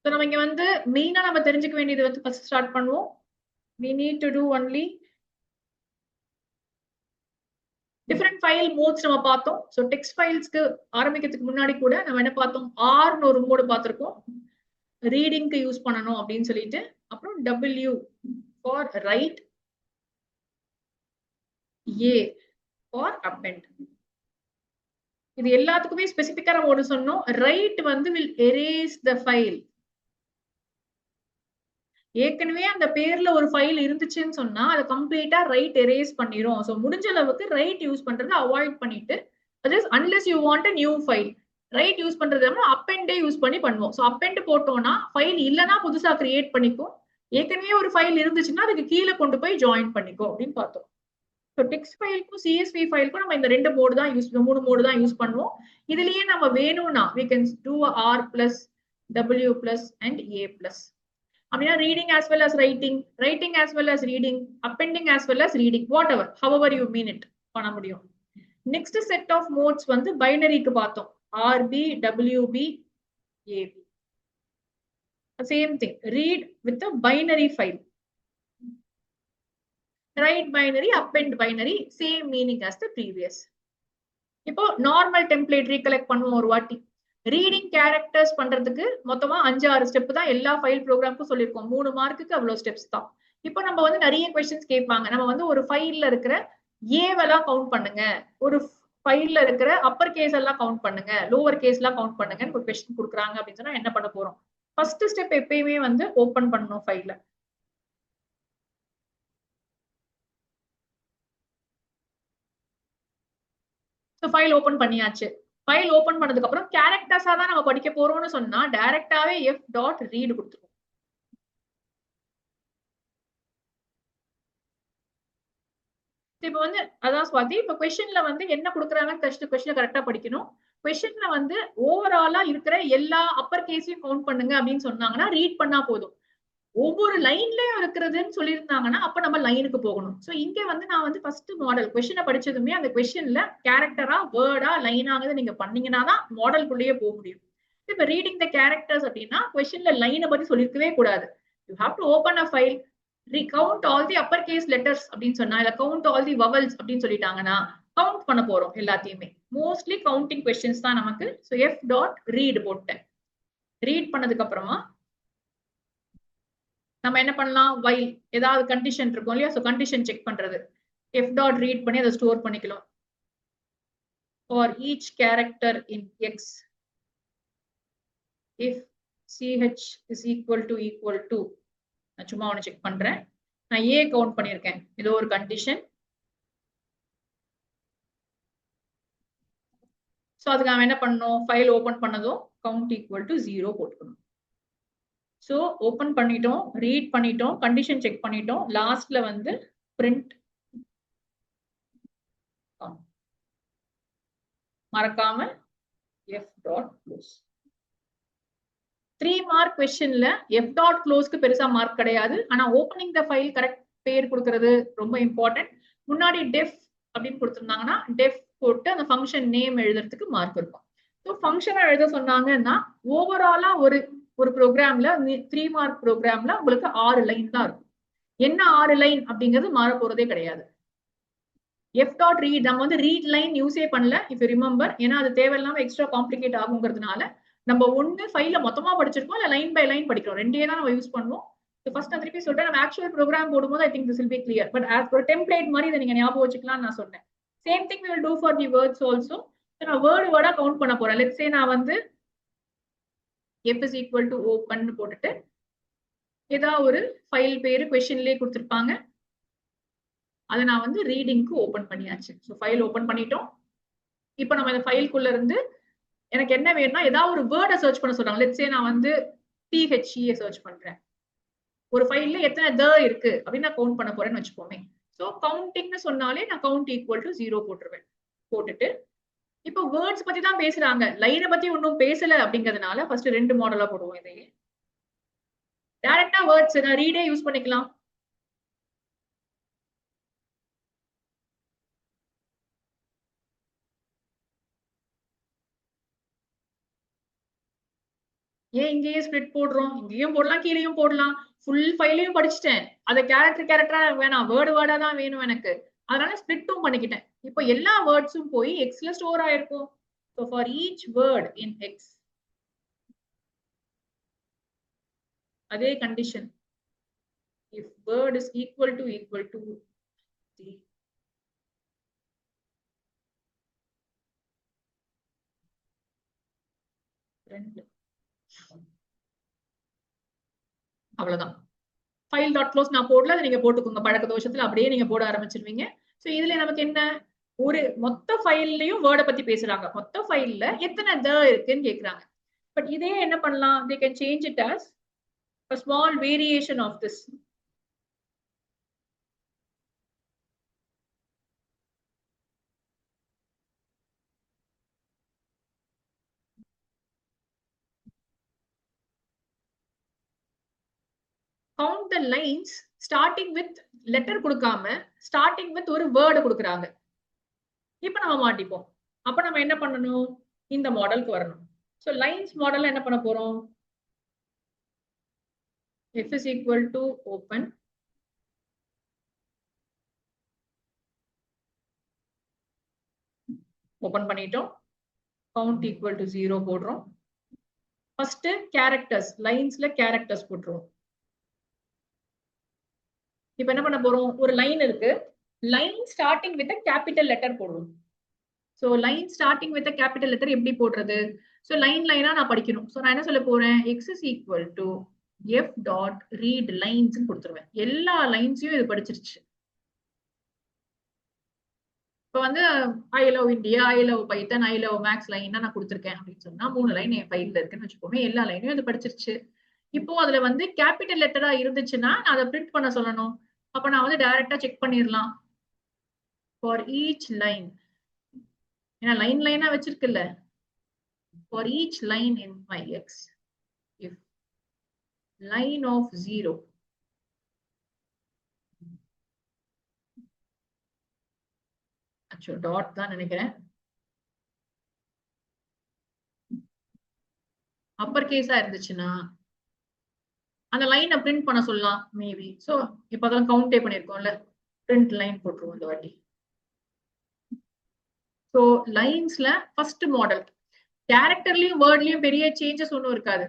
So நம்ம இங்க வந்து மெயினா நம்ம தெரிஞ்சுக்க வேண்டியது வந்து ஃபர்ஸ்ட் ஸ்டார்ட் பண்ணுவோம். We need to do only different file modes நம்ம பார்த்தோம். So text filesக்கு ஆரம்பிக்கிறதுக்கு முன்னாடி கூட நம்ம என்ன பார்த்தோம்? R னு ஒரு மோட் பார்த்திருக்கோம். ரீடிங்க்கு யூஸ் பண்ணனும் அப்படின்னு சொல்லிட்டு, அப்புறம் W for write, A for append. இது எல்லாத்துக்குமே ஸ்பெசிபிக்கா நம்ம ஒன்று சொன்னோம். ரைட் வந்து will erase the file. ஏற்கனவே அந்த பேர்ல ஒரு ஃபைல் இருந்துச்சுன்னு சொன்னா அதை கம்ப்ளீட்டா ரைட் எரேஸ் பண்ணிரும். சோ முடிஞ்ச அளவுக்கு ரைட் யூஸ் பண்றதை அவாய்ட் பண்ணிட்டு, that is unless you want a new file, right use பண்றது அப்பெண்டே யூஸ் பண்ணி பண்ணுவோம். சோ அப்பெண்ட் போட்டோம்னா ஃபைல் இல்லனா புதுசா கிரியேட் பண்ணிக்கும். ஏற்கனவே ஒரு ஃபைல் இருந்துச்சுன்னா அதுக்கு கீழே கொண்டு போய் ஜாயின் பண்ணிக்கும் அப்படின்னு பார்த்தோம். ஸோ டெக்ஸ்ட் ஃபைலுக்கும் சிஎஸ்வி ஃபைலுக்கும் நம்ம இந்த ரெண்டு மோடு தான் மூணு மோடு தான் யூஸ் பண்ணுவோம். இதுலயே நம்ம வேணும்னா we can do R plus W plus and A plus. அப்படின்னா reading as well as writing, writing as well as reading, appending as well as reading, whatever, however you mean it பண்ண முடியும். Next set of modes வந்து பைனரிக்கு பார்த்தோம். RB, WB, AB. Same thing, read with a binary file. Write binary, append binary, same meaning as the previous. இப்போ normal template recollect பண்ணுவோம் ஒரு வாட்டி. Reading characters பண்றதுக்கு மொத்தமா 5-6 ஸ்டெப் தான் எல்லா ஃபைல் ப்ரோக்ராமுக்கும் சொல்லியிருக்கோம். 3 மார்க்குக்கு அவ்வளவு ஸ்டெப்ஸ் தான். இப்போ நம்ம வந்து நிறைய கொஸ்டின்ஸ் கேட்பாங்க. நம்ம வந்து ஒரு ஃபைல்ல இருக்கிற ஏவெல்லாம் கவுண்ட் பண்ணுங்க, ஒரு ஃபைல்ல இருக்கிற அப்பர் கேஸ் எல்லாம் கவுண்ட் பண்ணுங்க, லோவர் கேஸ் எல்லாம் கவுண்ட் பண்ணுங்கன்னு ஒரு கொஸ்டின் கொடுக்குறாங்க அப்படின்னு சொன்னா என்ன பண்ண போறோம்? ஃபர்ஸ்ட் ஸ்டெப் எப்பயுமே வந்து ஓபன் பண்ணணும் ஃபைல்ல. ஃபைல் ஓபன் பண்ணியாச்சு. ஃபைல் ஓபன் பண்ணதுக்கு அப்புறம் கேரக்டர்ஸா தான் நம்ம படிக்க போறோம்னு சொன்னா டைரக்டாவே f.read கொடுத்துருவோம். இப்ப வந்து அதான் சுவாதி, இப்ப கொஸ்டின்ல வந்து என்ன கொடுக்குறாங்கன்னு கொஸ்டின் கரெக்டா படிக்கணும். கொஸ்டின்ல வந்து ஓவராலா இருக்கிற எல்லா அப்பர் கேஸையும் கவுண்ட் பண்ணுங்க அப்படின்னு சொன்னாங்கன்னா ரீட் பண்ணா போதும். ஒவ்வொரு லைன்லயும் இருக்கிறதுன்னு சொல்லியிருந்தாங்கன்னா அப்ப நம்ம லைனுக்கு போகணும். சோ இங்க வந்து நான் வந்து ஃபர்ஸ்ட் மாடல் கொஸ்டினை படிச்சதுமே அந்த கொஸ்டின்ல கேரக்டரா வேர்டா லைனானது நீங்க பண்ணீங்கன்னா தான் மாடலுக்குள்ளேயே போக முடியும். இப்ப ரீடிங் த கேரக்டர்ஸ் அப்படின்னா கொஸ்டின்ல லைனை பத்தி சொல்லிருக்கவே கூடாது. You have to open a file, count all the upper case letters அப்படின்னு சொன்னா இல்ல count all the vowels அப்படின்னு சொல்லிட்டாங்கன்னா கவுண்ட் பண்ண போறோம் எல்லாத்தையுமே. மோஸ்ட்லி கவுண்டிங் கொஸ்டின்ஸ் தான் நமக்கு. சோ f.read போட்டேன். ரீட் பண்ணதுக்கு அப்புறமா நம்ம என்ன பண்ணலாம்? வைல் ஏதாவது கண்டிஷன் இருக்கும் இல்லையா? சோ கண்டிஷன் செக் பண்றது. f.read பண்ணி அதை ஸ்டோர் பண்ணிக்கலாம். For each character in x, if ch is equal to நான் சும்மா ஒன்னு செக் பண்றேன். நான் ஏ கவுண்ட் பண்ணிருக்கேன். இது ஒரு கண்டிஷன். சோ அதுக்கு நாம என்ன பண்ணணும்? ஃபைல் ஓபன் பண்ணதும் count equal to 0 போட்டுக்கணும். சோ ஓபன் பண்ணிட்டோம், ரீட் பண்ணிட்டோம், கண்டிஷன் செக் பண்ணிட்டோம். லாஸ்ட்ல வந்து print மறக்காம f.close. 3 மார்க் கொஸ்டின்ல f.closeக்கு பெருசா மார்க் கிடையாது. ஆனா ஓபனிங் த ஃபைல் கரெக்ட் பேர் கொடுக்கிறது ரொம்ப இம்பார்ட்டன்ட். முன்னாடி def அப்படின்னு கொடுத்திருந்தாங்கன்னா def போட்டு அந்த ஃபங்க்ஷன் நேம் எழுதுறதுக்கு மார்க் இருக்கும். ஸோ ஃபங்க்ஷனா எழுத சொன்னாங்கன்னா ஓவராலா ஒரு ப்ரோக்ராம்ல 3 மார்க் ப்ரோக்ராம்ல உங்களுக்கு 6 லைன் தான் இருக்கும். என்ன 6 லைன் அப்படிங்கிறது மாற போறதே கிடையாது. f.read நம்ம வந்து ரீட் லைன் யூஸே பண்ணல இஃப் யூ ரிமெம்பர். ஏன்னா அது தேவையில்லாம எக்ஸ்ட்ரா காம்ப்ளிகேட் ஆகுங்கிறதுனால நம்ம ஒண்ணு ஃபைல மொத்தமா படிச்சிருக்கோம் இல்ல லைன் பை லைன் படிக்கிறோம். ரெண்டே தான் நம்ம யூஸ் பண்ணுவோம். ஃபர்ஸ்ட் நான் திருப்பி சொல்றேன், நம்ம ஆக்சுவல் ப்ரோக்ராம் போடும்போது I think this will be clear. But as ஒரு டெம்ப்ளேட் மாதிரி இதை நீங்க ஞாபகம் வச்சுக்கலாம்னு நான் சொன்னேன். Same thing we will do for the words also. நான் வேர்டா கவுண்ட் பண்ண போறேன். லெட்ஸ் சே நான் வந்து f is equal to open போட்டுட்டு ஏதாவது ஒரு ஃபைல் பேரு கொஸ்டின்லயே கொடுத்திருப்பாங்க. அதை நான் வந்து ரீடிங்க்கு ஓபன் பண்ணியாச்சு. ஸோ ஃபைல் ஓபன் பண்ணிட்டோம். இப்போ நம்ம இந்த ஃபைலுக்குள்ள இருந்து எனக்கு என்ன வேணும்னா ஏதாவது ஒரு வேர்டை சர்ச் பண்ண சொல்றாங்க. லெட்ஸ் சே நான் வந்து THE சர்ச் பண்றேன். ஒரு ஃபைல்ல எத்தனை த இருக்கு அப்படின்னு நான் கவுண்ட் பண்ண போறேன்னு வச்சுக்கோமே. ஸோ கவுண்டிங்னு சொன்னாலே நான் கவுண்ட் ஈக்குவல் டு 0 போட்டுருவேன். போட்டுட்டு இப்போ வேர்ட்ஸ் பத்தி தான் பேசுறாங்க, லைனை பத்தி ஒன்றும் பேசல அப்படிங்கிறதுனால ஃபர்ஸ்ட் 2 மாடலா போடுவோம். இதையே டைரக்டா வேர்ட்ஸ் நான் ரீடே யூஸ் பண்ணிக்கலாம். ஏன் இங்கேயே ஸ்பிளிட் போடுறோம், இங்கேயும் போடலாம் கீழேயும் போடலாம். ஃபுல் ஃபைலையும் படிச்சுட்டேன், அதை கேரக்டரா வேணாம், வேர்டா தான் வேணும் எனக்கு, அதனால ஸ்பிளிட்டும் பண்ணிக்கிட்டேன். இப்போ எல்லா வேர்ட்ஸும் போய் எக்ஸ்ல ஸ்டோர் ஆயிருக்கும். So for each word in X, அதே condition, if word is equal to the அவ்வளவுதான். ஃபைல் டாட் க்ளோஸ் நான் போடல, அதை நீங்க போட்டுக்கோங்க பழக்க தோஷத்துல, அப்படியே நீங்க போட ஆரம்பிச்சிருவீங்க. சோ இதுல நமக்கு என்ன, ஒரு மொத்த ஃபைல்லயும் வேர்டை பத்தி பேசுறாங்க, மொத்த ஃபைல்ல எத்தனை இருக்குன்னு கேக்குறாங்க. பட் இதே என்ன பண்ணலாம், they can change it as a small variation of this. Count the lines starting with letter கொடுக்காம starting with ஒரு word கொடுக்குறாங்க. இப்ப நம்ம மாட்டிப்போம். அப்ப நம்ம என்ன பண்ணணும், இந்த மாடலுக்கு வரணும். சோ லைன்ஸ் மாடல்ல என்ன பண்ண போறோம், f is equal to open open பண்ணிட்டோம், count equal to 0 போடுறோம். ஃபர்ஸ்ட் கேரக்டர்ஸ், லைன்ஸ்ல கேரக்டர்ஸ் போட்டுருவோம். இப்ப என்ன பண்ண போறோம், ஒரு லைன் இருக்கு, line starting with capital letter போடுவோம். So line starting with capital letter எப்படி போடுறது, சோ லைனா நான் படிக்கணும். சோ நான் என்ன சொல்ல போறேன், x is equal to f dot read lines கொடுத்துருவேன். எல்லா லைன்ஸையும் இது படிச்சிருச்சு. இப்ப வந்து I love India, I love Python, I love maths line நான் கொடுத்துருக்கேன் அப்படின்னு சொன்னா 3 லைன் என் ஃபைல்ல இருக்குன்னு வச்சுக்கோமே, எல்லா லைனையும் இது படிச்சிருச்சு. இப்போ அதுல வந்து கேபிட்டல் லெட்டரா இருந்துச்சுன்னா நான் அதை பிரிண்ட் பண்ண சொல்லணும். அப்ப நான் வந்து டைரக்டா செக் பண்ணிடலாம். ஃபார் ஈச் லைன், ஏன்னா லைனா வச்சிருக்குல்ல, for each line in my x, if line of 0 dot தான் நினைக்கிறேன், அப்பர் கேஸா இருந்துச்சுன்னா அந்த லைனை பிரிண்ட் பண்ண சொல்லலாம் மேபி. சோ இப்ப அதெல்லாம் கவுண்டே பண்ணிருக்கோம்ல, பிரிண்ட் லைன் போட்டுருவோம் இந்த வாட்டி. சோ லைன்ஸ்ல ஃபர்ஸ்ட் மாடல், கேரக்டர்லயும் வேர்ட்லயும் பெரிய சேஞ்சஸ் ஒன்னும் இருக்காது.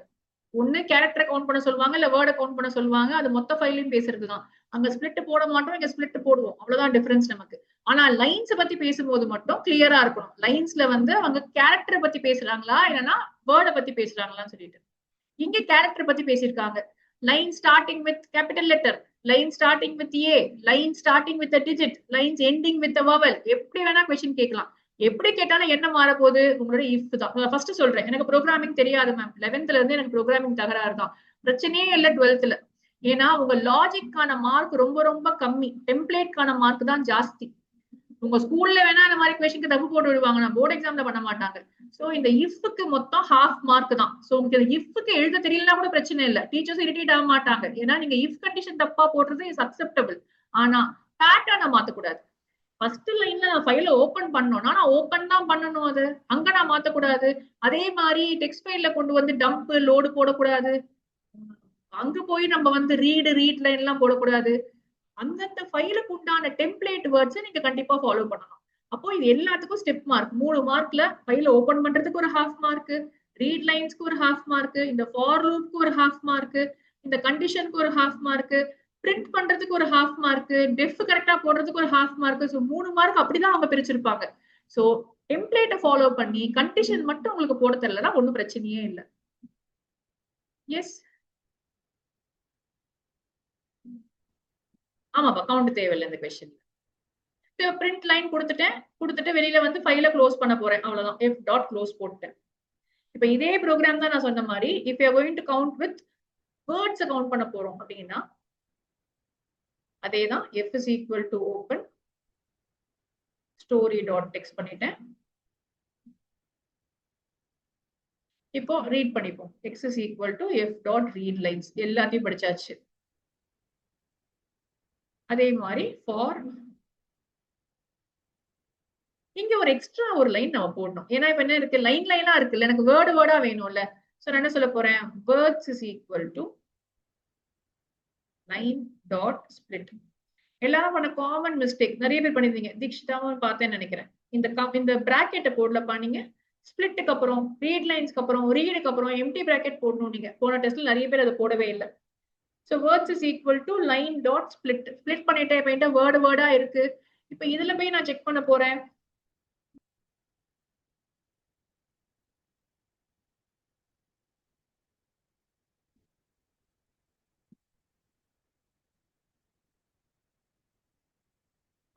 ஒண்ணு கேரக்டரை கவுண்ட் பண்ண சொல்லுவாங்க, இல்ல வேர்டை கவுண்ட் பண்ண சொல்லுவாங்க, அது மொத்த ஃபைலையும் பேசுறதுதான். அங்க ஸ்பிளிட் போட மாட்டோம், இங்க ஸ்பிளிட் போடுவோம், அவ்வளவுதான் டிஃபரன்ஸ் நமக்கு. ஆனா லைன்ஸ் பத்தி பேசும்போது மட்டும் கிளியரா இருக்கணும், லைன்ஸ்ல வந்து அவங்க கேரக்டரை பத்தி பேசுறாங்களா இல்லைன்னா வேர்டை பத்தி பேசுறாங்களான்னு சொல்லிட்டு. இங்க கேரக்டர் பத்தி பேசியிருக்காங்க. Line starting with capital letter, line starting with A, line starting with digit, lines ending with vowel, எப்படி வேணா கொஸ்டின் கேட்கலாம். எப்படி கேட்டாலும் என்ன மாற போகுது, உங்களோட இஃப் தான். ஃபர்ஸ்ட் சொல்றேன், எனக்கு ப்ரோக்ராமிங் தெரியாது மேம், 11th இருந்து எனக்கு ப்ரோக்ராமிங் தகராறு தான், பிரச்சனையே இல்லை 12th. ஏன்னா உங்க லாஜிக்கான மார்க் ரொம்ப ரொம்ப கம்மி, டெம்ப்ளேட்கான மார்க் தான் ஜாஸ்தி. உங்க ஸ்கூல்ல வேணா இந்த மாதிரி கொஸ்டினுக்கு தப்பு போட்டு விடுவாங்க, நான் போர்டு எக்ஸாம்ல பண்ண மாட்டாங்க. சோ இந்த இஃப்க்கு மொத்தம் ஹாஃப் மார்க் தான். சோ உங்களுக்கு இஃப்க்கு எழுத தெரியலனா கூட பிரச்சனை இல்லை, டீச்சர்ஸ் இரிட்டேட் ஆக மாட்டாங்க. ஏன்னா நீங்க இஃப் கண்டிஷன் தப்பா போடுறது இஸ் அக்செப்டபிள். ஆனா பேட்டர்னை மாத்தக்கூடாது. ஃபர்ஸ்ட் லைன்ல நான் ஃபைல ஓபன் பண்ணோம்னா நான் ஓபன் தான் பண்ணணும், அது அங்க நான் மாத்தக்கூடாது. அதே மாதிரி டெக்ஸ்ட் ஃபைல்ல கொண்டு வந்து டம்ப் லோடு போடக்கூடாது, அங்க போய் நம்ம வந்து ரீட் லைன் எல்லாம் போடக்கூடாது. அந்தந்த ஃபைலுக்கு உண்டான டெம்ப்ளேட் வேர்ட்ஸ் நீங்க கண்டிப்பா ஃபாலோ பண்ணணும். அப்போ இது எல்லாத்துக்கும் ஸ்டெப் மார்க் 3 மார்க்ல, ஃபைல ஓபன் பண்றதுக்கு ஒரு ஹாஃப் மார்க், ரீட் லைன்ஸ்க்கு ஒரு ஹாஃப் மார்க், இந்த ஃபார் லூப்க்கு ஒரு ஹாஃப் மார்க், இந்த கண்டிஷனுக்கு ஒரு ஹாஃப் மார்க், பிரிண்ட் பண்றதுக்கு ஒரு ஹாஃப் மார்க், டெஃப் கரெக்டா போடுறதுக்கு ஒரு ஹாஃப் மார்க். ஸோ 3 மார்க் அப்படிதான் அவங்க பிரிச்சிருப்பாங்க. ஸோ டெம்ப்ளேட்டை ஃபாலோ பண்ணி கண்டிஷன் மட்டும் உங்களுக்கு போட தெரியலன்னா ஒன்றும் பிரச்சனையே இல்லை. எஸ், ஆமாப்பா, கவுண்ட் தேவையில்லை இந்த கொஸ்டின். பிரிண்ட் லைன் கொடுத்துட்டு வெளியில வந்து ஃபைல க்ளோஸ் பண்ண போறேன், அவ்வளவுதான். f டாட் க்ளோஸ் போட்டேன். இப்ப இதே ப்ரோக்ராம் தான் நான் சொன்ன மாதிரி, if you are going to count with words count பண்ண போறோம் அப்படின்னா அதேதான், f is equal to open story dot text பண்ணிட்டேன். இப்போ ரீட் பண்ணிப்போம், x is equal to f dot read lines, எல்லாத்தையும் படிச்சாச்சு. அதே மாதிரி ஃபார், இங்க ஒரு எக்ஸ்ட்ரா ஒரு லைன் நம்ம போடணும். ஏன்னா இப்ப என்ன இருக்கு, லைனா இருக்குல்ல, எனக்கு வேர்டா வேணும்ல. நான் என்ன சொல்ல போறேன், words is equal to line dot split. எல்லாரும் பண்ண காமன் மிஸ்டேக், நிறைய பேர் பண்ணிருந்தீங்க, தீக்ஷிதாவும் பார்த்தேன்னு நினைக்கிறேன். இந்த பிராக்கெட்டை போடலப்பா நீங்க, ஸ்பிளிட்டுக்கு அப்புறம் ரீட் லைன்ஸ்க்கு அப்புறம் ரீடுக்கு அப்புறம் எம்டி பிராக்கெட் போடணும். நீங்க போன டெஸ்ட்ல நிறைய பேர் அதை போடவே இல்லை. So words is equal to line dot split. Split பண்ணிட்டேன், இப்போ என்கிட்ட வேர்டா இருக்கு. இப்போ இதுல போய் நான் செக் பண்ண போறேன்.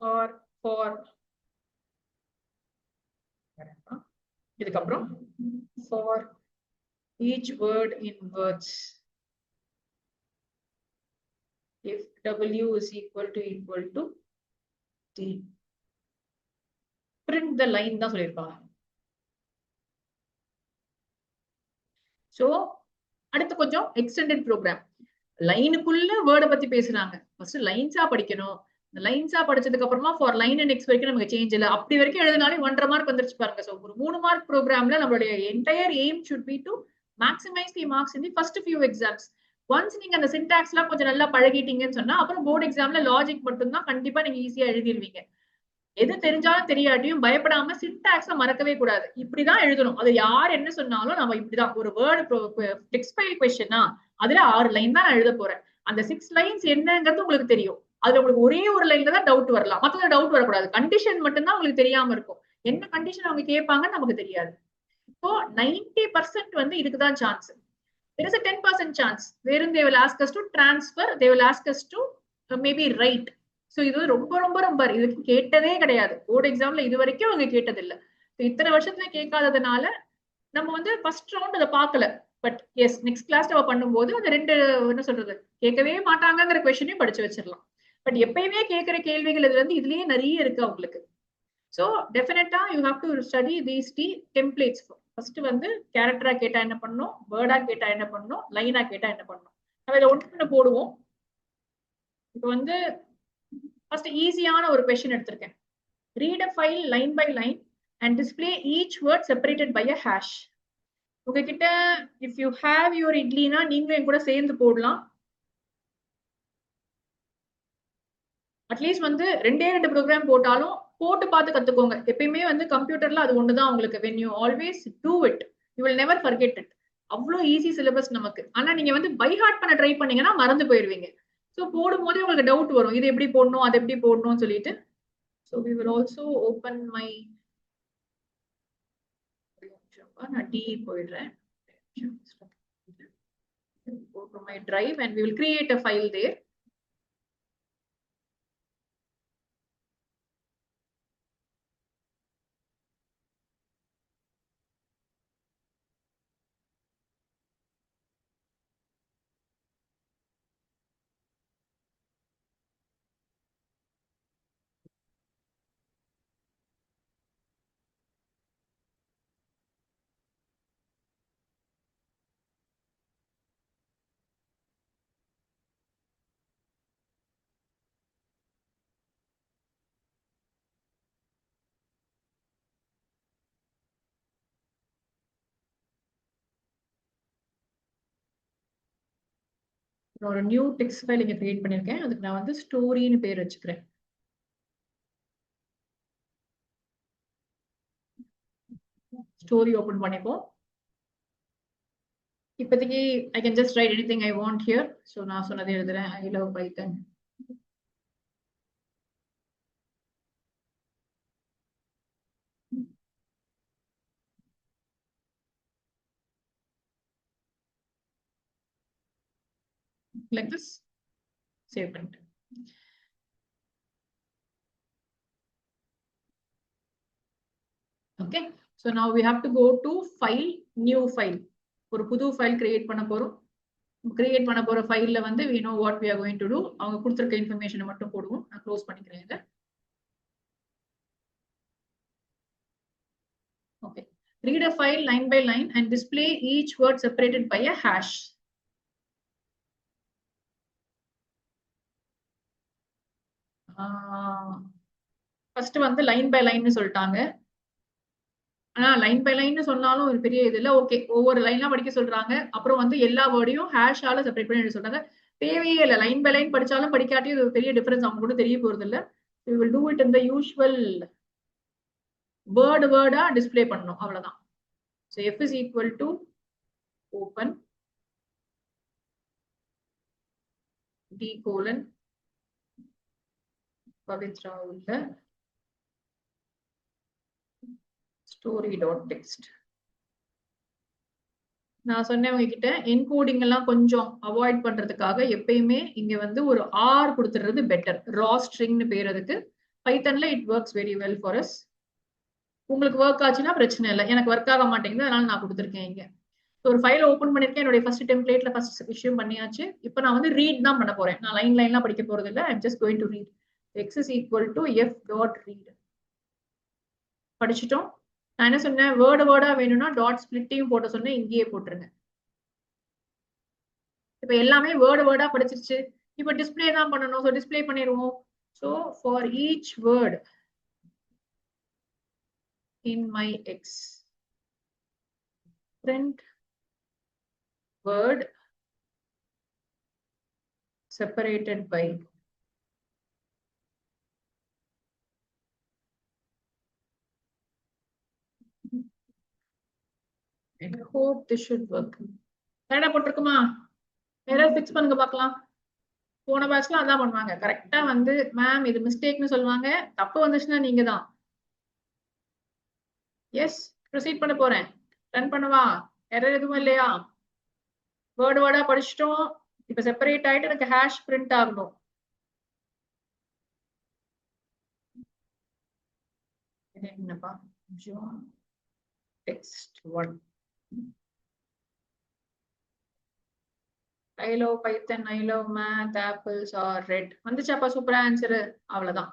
ஃபார் இதுக்கப்புறம் for each word in words if w is equal to t, print the line தான் சொல்லிருப்பாங்க. சோ அடுத்து கொஞ்சம் எக்ஸ்டெண்டட் ப்ரோக்ராம். லைனுக்குள்ள வேர்டை பத்தி பேசுறாங்க. ஃபர்ஸ்ட் லைன்ஸா படிக்கணும். லைன்ஸா படிச்சதுக்கு அப்புறமா ஃபார் லைன் அண்ட் எக்ஸ் வரைக்கும் நமக்கு சேஞ்ச் இல்லை. அப்படி வரைக்கும் எழுதினாலே 1.5 மார்க் வந்துருச்சு பாருங்க. ஸோ ஒரு 3 மார்க் ப்ரோக்ராம்ல நம்மளுடைய entire aim should be to maximise the marks in the first few exams. Once நீங்க அந்த சின்டாக்ஸ் எல்லாம் கொஞ்சம் நல்லா பழகிட்டீங்கன்னு சொன்னா அப்புறம் போர்டு எக்ஸாம்ல லாஜிக் மட்டும் தான் கண்டிப்பா நீங்க ஈஸியா எழுதிருவீங்க. எது தெரிஞ்சாலும் தெரியாட்டியும் பயப்படாம சின்டாக்ஸ மறக்கவே கூடாது. இப்படிதான் எழுதணும். அது யார் என்ன சொன்னாலும் நம்ம இப்படிதான். ஒரு வேர்டு டெக்ஸ்ட் ஃபைல் கொஸ்டின்னா அதுல 6 லைன் தான் நான் எழுத போறேன். அந்த 6 லைன்ஸ் என்னங்கிறது உங்களுக்கு தெரியும். அதுல உங்களுக்கு ஒரே ஒரு லைன்ல தான் டவுட் வரலாம், மத்தத டவுட் வரக்கூடாது. கண்டிஷன் மட்டும்தான் உங்களுக்கு தெரியாம இருக்கும். என்ன கண்டிஷன் அவங்க கேட்பாங்கன்னு நமக்கு தெரியாது. இப்போ 90% வந்து இதுக்குதான் chance. There is a 10% chance wherein they will ask us to transfer, they will ask us to maybe write. So இது ரொம்ப ரொம்ப ரொம்ப இதுக்கு கேட்டதே கிடையாது. போர்டு எக்ஸாம்ல இது வரைக்கும் அவங்க கேட்டதில்லை. இத்தனை வருஷத்துல கேட்காததுனால நம்ம வந்து ஃபர்ஸ்ட் ரவுண்ட் அதை பார்க்கல. பட் எஸ், நெக்ஸ்ட் கிளாஸ் நம்ம பண்ணும்போது அந்த 2 என்ன சொல்றது கேட்கவே மாட்டாங்கிற கொஸ்டினையும் படிச்சு வச்சிடலாம். பட் எப்பயுமே கேட்கிற கேள்விகள் இதுல இருந்து இதுலயே நிறைய இருக்கு அவங்களுக்கு. ஸோ டெஃபினட்டா you have to study these templates. First வந்து கேரக்டரா கேட்டா என்ன பண்ணணும், வேர்டா கேட்டா என்ன பண்ணணும், லைனா கேட்டா என்ன பண்ணணும். நம்ம இதை ஒன்று போடுவோம். இப்போ வந்து ஃபர்ஸ்ட் ஈஸியான ஒரு கொஸ்டின் எடுத்திருக்கேன். Read a file line by line and display each word separated by a hash. உங்ககிட்ட இஃப் யூ ஹேவ் யுவர் இட்லினா நீங்களும் என் கூட சேர்ந்து போடலாம். அட்லீஸ்ட் வந்து 2 ப்ரோக்ராம் போட்டாலும் போட்டு பார்த்து கத்துக்கோங்க. எப்பயுமே வந்து கம்ப்யூட்டர்ல அது ஒண்ணுதான் உங்களுக்கு. when you always do it you will never forget it. அவ்வளோ ஈஸி சிலபஸ் நமக்கு. ஆனா நீங்க வந்து பை ஹார்ட் பண்ண ட்ரை பண்ணீங்கன்னா மறந்து போயிருவீங்க. ஸோ போடும் போதே உங்களுக்கு டவுட் வரும், இது எப்படி போடணும் அது எப்படி போடணும்னு சொல்லிட்டு. So we will also open my நான் டி போயிடுறேன். go to my drive and we will create a file there. ஒரு நியூ டெக்ஸ்ட் ஃபைல் இங்க கிரியேட் பண்ணிருக்கேன். அதுக்கு நான் வந்து ஸ்டோரின்னு பேர் வச்சுக்கிறேன். ஸ்டோரி ஓபன் பண்ணிப்போம். இப்போதைக்கு I can just write anything I want here. So நான் சொன்னதை எழுதுறேன். I love Python. Like this. Save பண்ணிட்டு. Okay. So now we have to go to file, new file. ஒரு புது ஃபைல் கிரியேட் பண்ண போறோம். கிரியேட் பண்ண போற ஃபைல்ல வந்து we know what we are going to do. அவங்க கொடுத்திருக்க இன்ஃபர்மேஷனை மட்டும் போடுவோம். நான் க்ளோஸ் பண்ணிக்கிறேன் இதை. Okay. Read a file line by line and display each word separated by a hash. First வந்து லைன் பை லைன் சொல்லிட்டாங்க. ஆனா லைன் பை லைன் சொன்னாலும் ஒரு பெரிய இது இல்ல. ஓகே, ஒவ்வொரு லைனா படிக்க சொல்றாங்க. அப்புறம் வந்து எல்லா வேர்டையும் ஹேஷால செப்பரேட் பண்ணி எழுத சொல்றாங்க. தேவையே இல்ல. லைன் பை லைன் படிச்சாலும் படிக்காட்டியும் இது ஒரு பெரிய டிஃபரன்ஸ் அவங்க கூட தெரிய போறது இல்ல. We will do it in the usual வேர்டா டிஸ்ப்ளே பண்ணணும், அவ்வளவுதான். So F is equal to open D colon Pavithra உள்ள story dot text. நான் சொன்னேன் உங்ககிட்ட என்கோடிங் எல்லாம் கொஞ்சம் அவாய்ட் பண்றதுக்காக எப்பயுமே இங்க வந்து ஒரு ஆர் கொடுத்துறது பெட்டர். ரா ஸ்ட்ரிங்னு பேர் அதுக்கு. பைத்தன்ல it works very well for us. உங்களுக்கு ஒர்க் ஆச்சுன்னா பிரச்சனை இல்லை. எனக்கு ஒர்க் ஆக மாட்டேங்குது, அதனால நான் கொடுத்துருக்கேன் இங்க. ஒரு ஃபைல் ஓபன் பண்ணிருக்கேன். என்னுடைய ஃபர்ஸ்ட் டெம்ப்ளேட்ல ஃபர்ஸ்ட் விஷயம் பண்ணியாச்சு. இப்போ நான் வந்து ரீட் தான் பண்ண போறேன். நான் லைன் லைன்லாம் படிக்க போறது இல்லை. I'm just going to read. X is equal to f dot read. படிச்சிட்டோம். நான் என்ன சொன்னேன், வேர்டா வேணும்னா டாட் ஸ்பிளிட்டையும் போட்ட சொன்னேன், இங்கேயே போட்டுருங்க. இப்ப எல்லாமே வேர்டா படிச்சிருச்சு. இப்ப டிஸ்பிளே தான் பண்ணணும். ஸோ டிஸ்பிளே பண்ணிடுவோம். So for each word in my X print word separated by I hope this should work. கரெக்டா போட்டிருக்குமா? எரர் ஃபிக்ஸ் பண்ணுங்க பார்க்கலாம். போன பேட்ச்ல அதான் பண்ணுவாங்க. கரெக்டா வந்து மேம் இது மிஸ்டேக்னு சொல்லுவாங்க. தப்பு வந்துச்சுன்னா நீங்க தான். எஸ், ப்ரொசீட் பண்ண போறேன். ரன் பண்ணவா? எரர் எதுவும் இல்லையா? வேர்டா படிச்சிட்டோம். இப்ப செப்பரேட் ஆயிட்டு எனக்கு ஹேஷ் பிரிண்ட் ஆகணும். என்னப்பா? John text 1. I love Python, I love math, apples are red. வந்துச்சாப்பா சூப்பரா ஆன்சர். அவ்வளவுதான்.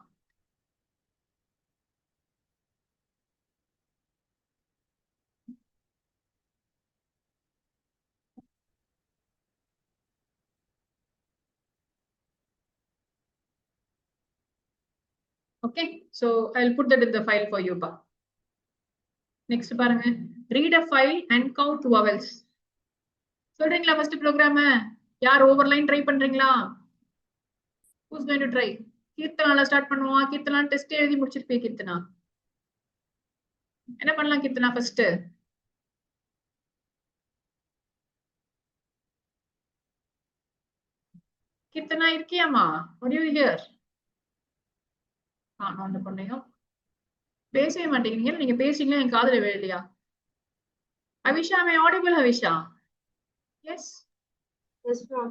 Okay, so I'll put that in the file for you pa. Next பாருங்க, read a file and count vowels. சொல்றீங்களா first program? யார் ஓவர்லைன் try பண்றீங்களா? who's going to try? கீர்த்தனால start பண்ணுவோம். Keerthana test எழுதி முடிச்சிருப்பே. கீர்த்தனா என்ன பண்ணலாம்? கீர்த்தனா ஃபர்ஸ்ட் கீர்த்தனா இருக்கியாமா? what do you hear? நான் அந்த பொண்ணையும் பேசவே மாட்டேங்கிறீங்க. நீங்க பேசிங்களா என் காதுல விழலையா? Avisha, am I audible, Avisha? Yes. Yes, ma'am.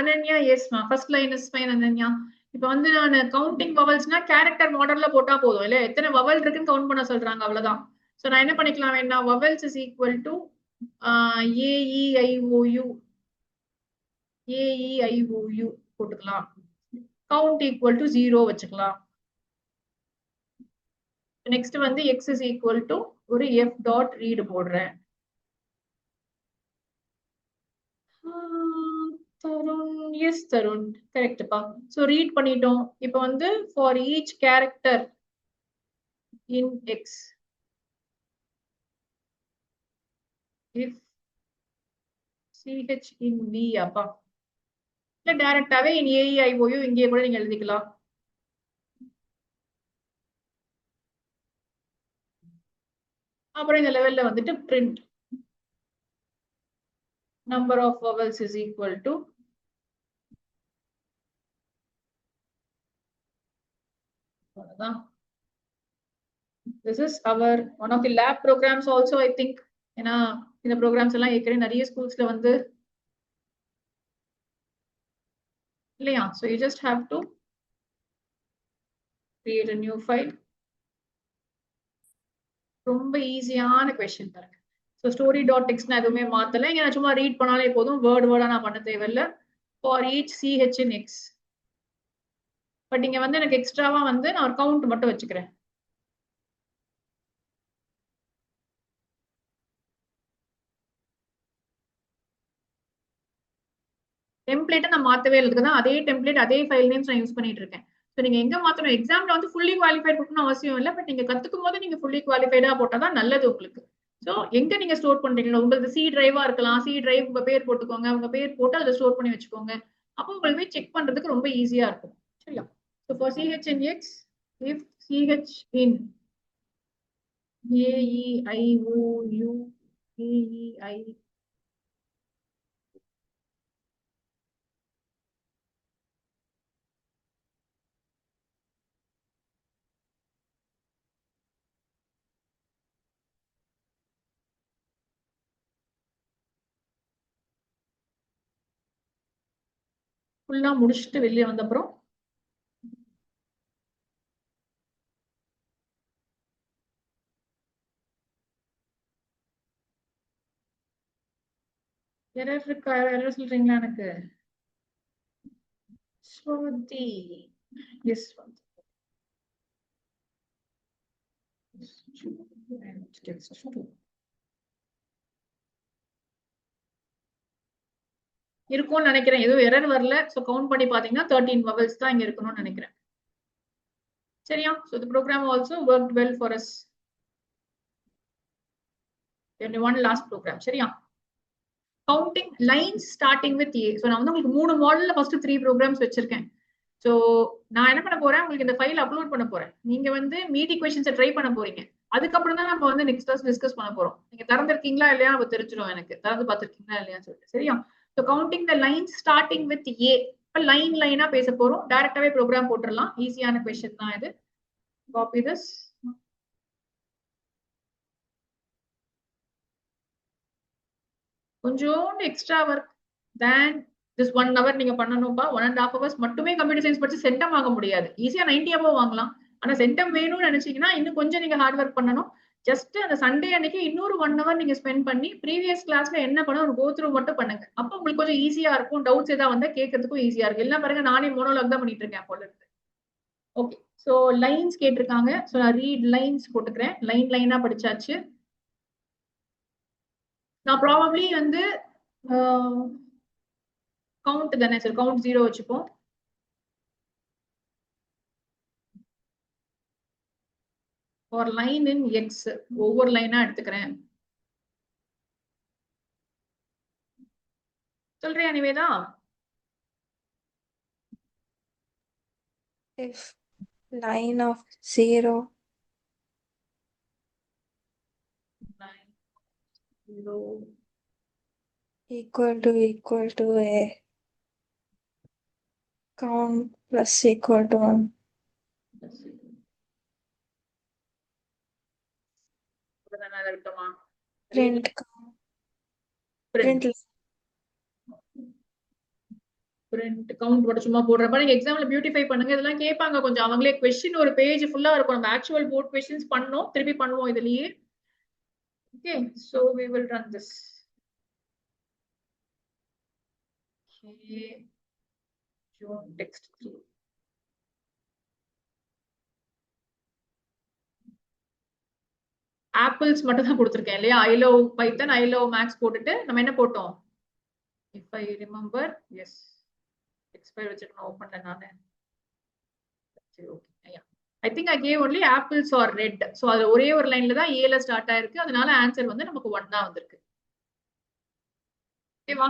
Ananya, yes மா. First line is fine Ananya. இப்போ வந்து நான் கவுண்டிங் வவல்ஸ்னா கேரக்டர் மாடல்ல போட்டா போதும் இல்ல? எத்தனை வவல் இருக்குன்னு கவுண்ட் பண்ண சொல்றாங்க, அவ்வளவுதான். சோ நான் என்ன பண்ணிக்கலாம் வேணா, vowels is equal to A E I O U A E I O U போட்டுக்கலாம். கவுண்ட் ஈக்குவல் டு 0 வச்சுக்கலாம். நெக்ஸ்ட் வந்து எக்ஸ் இஸ் ஈக்குவல் டு ஒரு எஃப் டாட் ரீட் போடுறேன். தருண், எஸ் தருண், கரெக்ட்பா. சோ ரீட் பண்ணிட்டோம். இப்போ வந்து for each character in x if ch in v அப்பா, இல்ல டைரக்டாவே in AEIOU இங்கே கூட நீங்க எழுதிக்கலாம். அப்புறம் இந்த லெவல்ல வந்துட்டு print number of vowels is equal to அவ்வளவுதான். This is our one of the lab programs also, I think. ஏன்னா இந்த ப்ரோக்ராம்ஸ் எல்லாம் ஏற்கனவே நிறைய ஸ்கூல்ஸ்ல வந்து இல்லையா? So you just have to create a new file. ரொம்ப ஈஸியான கொஸ்டின் பாருங்க. ஸோ ஸ்டோரி டாட் டெக்ஸ்ட் எதுவுமே மாத்தல. இங்க நான் சும்மா ரீட் பண்ணாலே போதும். வேர்டா நான் பண்ண தேவையில்ல. For each CH in X. But இங்க வந்து எனக்கு எக்ஸ்ட்ராவா வந்து நான் ஒரு கவுண்ட் மட்டும் வச்சுக்கிறேன். டெம்ப்ளேட்டை நான் மாத்தவே இல்லை, அதே டெம்ப்ளேட் அதே ஃபைல் நேம்ஸ் நான் யூஸ் பண்ணிட்டு இருக்கேன். ஸோ நீங்க எங்க மாத்தணும், எக்ஸாம்ல வந்து ஃபுல்லி குவாலிஃபைட் கொடுக்கணும் அவசியம் இல்லை, பட் நீங்க கத்துக்கும் போது நீங்க ஃபுல்லி குவாலிஃபைடா போட்டாதான் நல்லது உங்களுக்கு. ஸோ எங்க நீங்க ஸ்டோர் பண்றீங்களோ உங்களுக்கு சி டிரைவா இருக்கலாம், சி டிரைவ் உங்க பேர் போட்டுக்கோங்க, உங்க பேர் போட்டு அதை ஸ்டோர் பண்ணி வச்சுக்கோங்க. அப்போ உங்களுக்கு போய் செக் பண்றதுக்கு ரொம்ப ஈஸியா இருக்கும். சரியா? So for CHNX, if CH in AEIOUEEI ஃபுல்லா முடிச்சுட்டு வெளியே வந்த அப்புறம் எரர் இருக்கா, எரர் சொல்றீங்களா எனக்கு? ஸ்ருதி, எஸ் இருக்கும்னு நினைக்கிறேன். ஏதோ எரர் வரல. ஸோ கவுண்ட் பண்ணி பாத்தீங்கன்னா 13 vowels தான் இங்க இருக்கணும்னு நினைக்கிறேன். சரியா? So the program also worked well for us. Only one last program. சரியா? Counting lines starting with A. So நான் வந்து உங்களுக்கு 3 மாடல்ல ஃபர்ஸ்ட் 3 programs வச்சிருக்கேன். ஸோ நான் என்ன பண்ண போறேன், உங்களுக்கு இந்த ஃபைல் அப்லோட் பண்ண போறேன். நீங்க வந்து மீதி கொஸ்டின்ஸை ட்ரை பண்ண போறீங்க. அதுக்கப்புறம் தான் நம்ம வந்து நெக்ஸ்ட் கிளாஸ் டிஸ்கஸ் பண்ண போறோம். நீங்க திறந்திருக்கீங்களா இல்லையா அப்ப தெரிஞ்சிடும் எனக்கு, திறந்து பார்த்திருக்கீங்களா இல்லையான்னு சொல்லிட்டு. சரியா? So counting the line starting with A. இப்போ லைன் லைனா பேச போறோம். டைரக்டாவே ப்ரோக்ராம் போட்டுடலாம். ஈஸியான கொஸ்டின் தான் இது. Copy this. கொஞ்சோண்டு extra work then this 1 hour நீங்க பண்ணணும்பா. 1.5 hours மட்டுமே கம்ப்யூட்டர் சயின்ஸ் படிச்சு சென்டம் வாங்க முடியாது. ஈஸியா 90 above வாங்கலாம். ஆனா சென்டம் வேணும்னு நினைச்சீங்கன்னா இன்னும் கொஞ்சம் நீங்க ஹார்ட் ஒர்க் பண்ணணும். ஜஸ்ட் அந்த சண்டே அன்னைக்கு இன்னொரு 1 hour நீங்க ஸ்பெண்ட் பண்ணி ப்ரீவியஸ் கிளாஸ்ல என்ன பண்ண ஒரு கோ த்ரூ மட்டும் பண்ணுங்க. அப்ப உங்களுக்கு கொஞ்சம் ஈஸியா இருக்கும். டவுட்ஸ் ஏதாவது வந்தா கேட்கறதுக்கும் ஈஸியா இருக்கும். எல்லாம் பாருங்க நானே மோனோலாக் தான் பண்ணிட்டு இருக்கேன் போல இருக்கு. ஓகே, சோ லைன்ஸ் கேட்டிருக்காங்க. சோ நான் ரீட் லைன்ஸ் போட்டுக்கிறேன். லைன் லைனா படிச்சாச்சு. நான் ப்ராபப்ளி வந்து கவுண்ட் தானே சார், கவுண்ட் 0 வச்சுப்போம். ஒரு லைன் இன் எக்ஸ் ஒவ்வொரு லைனா எடுத்துக்கிறேன். சொல்றியா Nivetha? If line of 0 equal to a count plus equal to 1. Print count. Print count போட்டு சும்மா போடுறப்ப நீங்க எக்ஸாம்ல பியூட்டிஃபை பண்ணுங்க. இதெல்லாம் கேட்பாங்க கொஞ்சம். அவங்களே கொஸ்டின் ஒரு பேஜ் ஃபுல்லா இருக்கும். நம்ம ஆக்சுவல் போர்ட் கொஸ்டின்ஸ் பண்ணோம், திருப்பி பண்ணுவோம் இதுலயே. Okay, so we will run this. Okay, June text 3. Apples மட்டும் தான் கொடுத்துருக்கேன் இல்லையா? I love Python, I love max போட்டுட்டு நம்ம என்ன போட்டோம்? If I remember, as expire வச்சுட்டு ஓப்பன்ல நானு. சரி, okay. I think I gave only apples are red. So அது ஒரே ஒரு லைன்ல தான் ஏல ஸ்டார்ட் ஆயிருக்கு. அதனால ஆன்சர் வந்து நமக்கு 1 தான் வந்திருக்கு. ஓகேவா?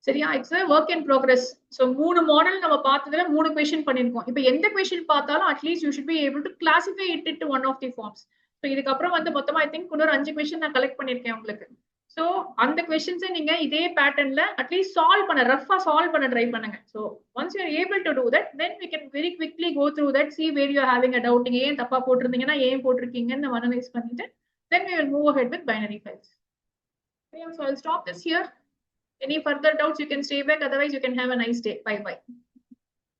சரியா? It's work in progress. So 3 model நம்ம பார்த்ததுல 3 கொஸ்டின் பண்ணிருக்கோம். இப்போ எந்த கொஸ்டின் பார்த்தாலும் at least you should be able to classify it into one of the forms. So இதுக்கப்புறம் வந்து மொத்தமா ஐ திங்க் இன்னொரு 5 கொஸ்டின் நான் கலெக்ட் பண்ணிருக்கேன் உங்களுக்கு. ஸோ அந்த கொஸ்டின்ஸை நீங்க இதே பேட்டர்ன்ல அட்லீஸ்ட் சால்வ் பண்ண, ரஃபா சால்வ் பண்ண ட்ரை பண்ணுங்க. So once you are able to do that, then we can very quickly go through that, see where you are having a doubt. நீங்க ஏன் தப்பா போட்டிருந்தீங்கன்னா ஏன் போட்டிருக்கீங்கன்னு நம்ம அனலைஸ் பண்ணிட்டு then we will move ahead with binary files. Okay, so I'll stop this here. Any further doubts, you can stay back. Otherwise, you can have a nice day. Bye bye.